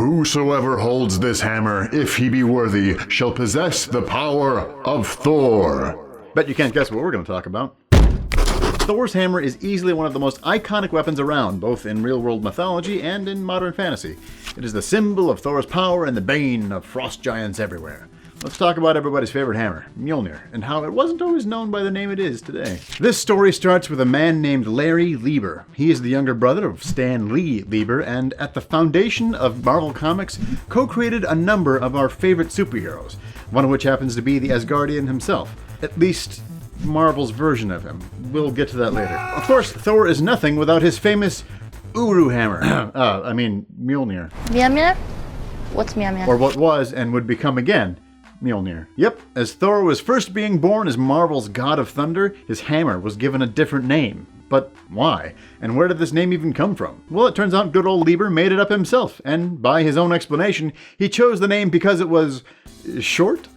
Whosoever holds this hammer, if he be worthy, shall possess the power of Thor. Bet you can't guess what we're going to talk about. Thor's hammer is easily one of the most iconic weapons around, both in real-world mythology and in modern fantasy. It is the symbol of Thor's power and the bane of frost giants everywhere. Let's talk about everybody's favorite hammer, Mjolnir, and how it wasn't always known by the name it is today. This story starts with a man named Larry Lieber. He is the younger brother of Stan Lee Lieber, and at the foundation of Marvel Comics, co-created a number of our favorite superheroes, one of which happens to be the Asgardian himself. At least, Marvel's version of him. We'll get to that later. Of course, Thor is nothing without his famous Uru hammer. Mjolnir. Mjolnir? What's Mjolnir? Or what was and would become again Mjolnir. Yep, as Thor was first being born as Marvel's god of thunder, his hammer was given a different name. But why? And where did this name even come from? Well, it turns out good old Lieber made it up himself, and by his own explanation, he chose the name because it was short?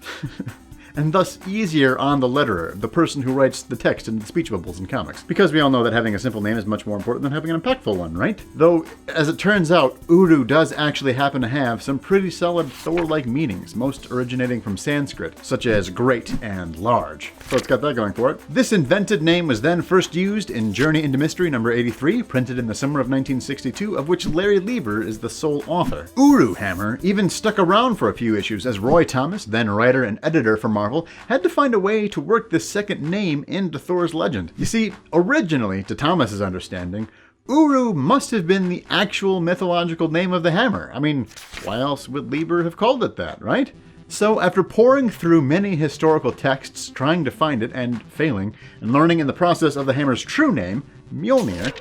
And thus easier on the letterer, the person who writes the text in the speech bubbles in comics. Because we all know that having a simple name is much more important than having an impactful one, right? Though, as it turns out, Uru does actually happen to have some pretty solid Thor-like meanings, most originating from Sanskrit, such as great and large. So it's got that going for it. This invented name was then first used in Journey into Mystery number 83, printed in the summer of 1962, of which Larry Lieber is the sole author. Uru hammer even stuck around for a few issues, as Roy Thomas, then writer and editor for Marvel, had to find a way to work this second name into Thor's legend. You see, originally, to Thomas's understanding, Uru must have been the actual mythological name of the hammer. I mean, why else would Lieber have called it that, right? So after poring through many historical texts, trying to find it and failing, and learning in the process of the hammer's true name, Mjolnir,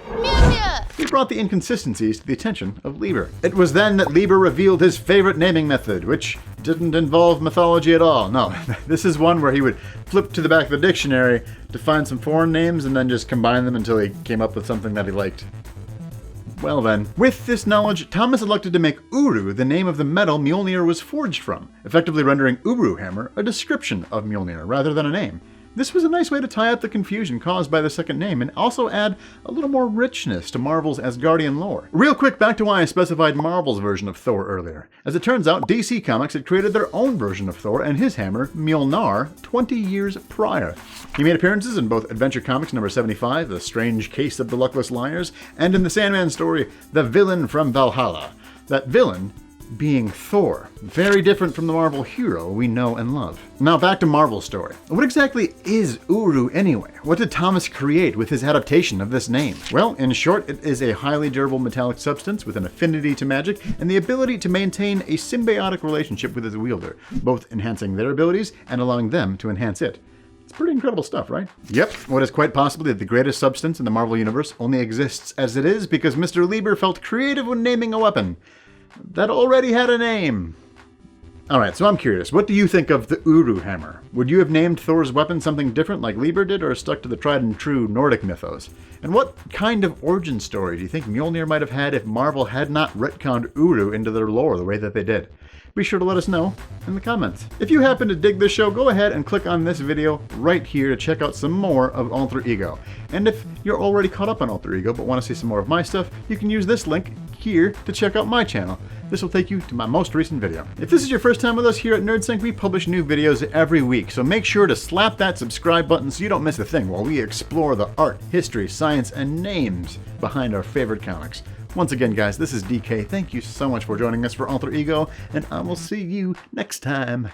he brought the inconsistencies to the attention of Lieber. It was then that Lieber revealed his favorite naming method, which didn't involve mythology at all. No, this is one where he would flip to the back of the dictionary to find some foreign names and then just combine them until he came up with something that he liked. Well then, with this knowledge, Thomas elected to make Uru the name of the metal Mjolnir was forged from, effectively rendering Uru hammer a description of Mjolnir rather than a name. This was a nice way to tie up the confusion caused by the second name and also add a little more richness to Marvel's Asgardian lore. Real quick, back to why I specified Marvel's version of Thor earlier. As it turns out, DC Comics had created their own version of Thor and his hammer, Mjolnir, 20 years prior. He made appearances in both Adventure Comics number 75, The Strange Case of the Luckless Liars, and in the Sandman story, The Villain from Valhalla. That villain being Thor. Very different from the Marvel hero we know and love. Now back to Marvel's story. What exactly is Uru anyway? What did Thomas create with his adaptation of this name? Well, in short, it is a highly durable metallic substance with an affinity to magic and the ability to maintain a symbiotic relationship with its wielder, both enhancing their abilities and allowing them to enhance it. It's pretty incredible stuff, right? Yep, what is quite possibly the greatest substance in the Marvel Universe only exists as it is because Mr. Lieber felt creative when naming a weapon that already had a name. Alright, so I'm curious, what do you think of the Uru hammer? Would you have named Thor's weapon something different like Lieber did, or stuck to the tried and true Nordic mythos? And what kind of origin story do you think Mjolnir might have had if Marvel had not retconned Uru into their lore the way that they did? Be sure to let us know in the comments. If you happen to dig this show, go ahead and click on this video right here to check out some more of Alter Ego. And if you're already caught up on Alter Ego but want to see some more of my stuff, you can use this link here to check out my channel. This will take you to my most recent video. If this is your first time with us here at NerdSync, we publish new videos every week, so make sure to slap that subscribe button so you don't miss a thing while we explore the art, history, science, and names behind our favorite comics. Once again, guys, this is DK. Thank you so much for joining us for Alter Ego, and I will see you next time.